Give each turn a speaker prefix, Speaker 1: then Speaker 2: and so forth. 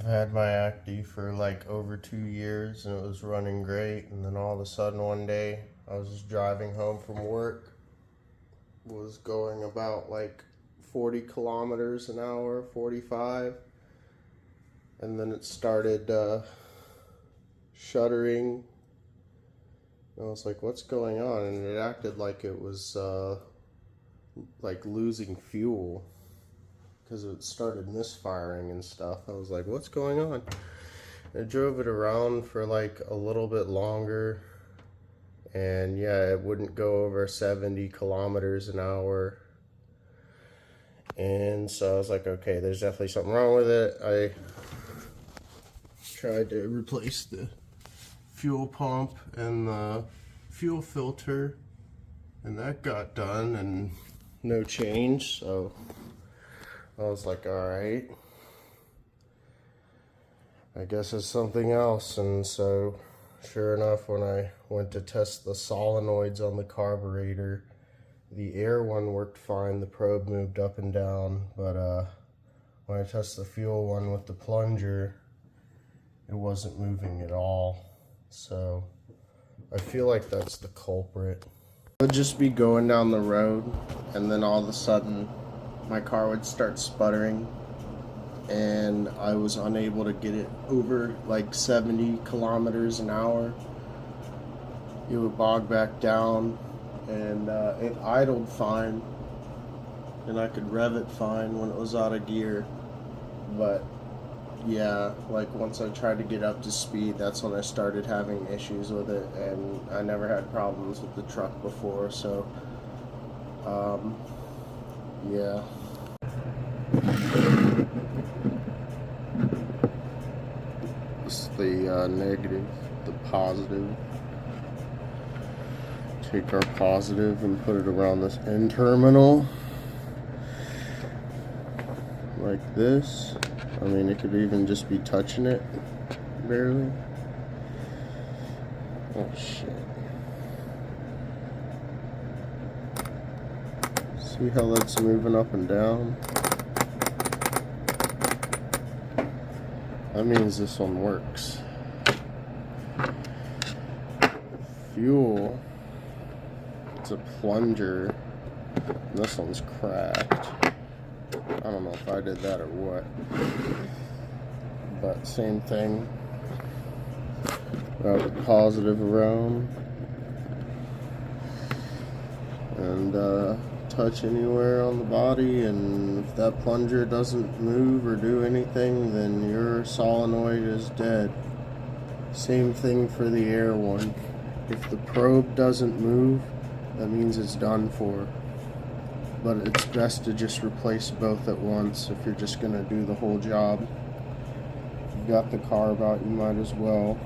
Speaker 1: I've had my Acty for like over 2 years and it was running great, and then all of a sudden one day I was just driving home from work, was going about like 40 kilometers an hour, 45, and then it started shuddering. And I was like, what's going on? And it acted like it was like losing fuel, because it started misfiring and stuff. I was like, what's going on? I drove it around for like a little bit longer, and yeah, it wouldn't go over 70 kilometers an hour. And so I was like, okay, there's definitely something wrong with it. I tried to replace the fuel pump and the fuel filter, and that got done and no change. So I was like, alright, I guess it's something else. And so sure enough, when I went to test the solenoids on the carburetor, the air one worked fine, the probe moved up and down, but when I tested the fuel one with the plunger, it wasn't moving at all. So I feel like that's the culprit. I would just be going down the road, and then all of a sudden my car would start sputtering, and I was unable to get it over like 70 kilometers an hour. It would bog back down, and it idled fine, and I could rev it fine when it was out of gear. But yeah, like once I tried to get up to speed, that's when I started having issues with it, and I never had problems with the truck before. So yeah. This is the negative, the positive. Take our positive and put it around this end terminal, like this. I mean, it could even just be touching it, barely. Oh shit. See how that's moving up and down? That means this one works. Fuel, it's a plunger, and this one's cracked. I don't know if I did that or what, but same thing. Wrap the positive around and touch anywhere on the body, and if that plunger doesn't move or do anything, then your solenoid is dead. Same thing for the air one. If the probe doesn't move, that means it's done for. But it's best to just replace both at once if you're just gonna do the whole job. If you've got the carb out, you might as well.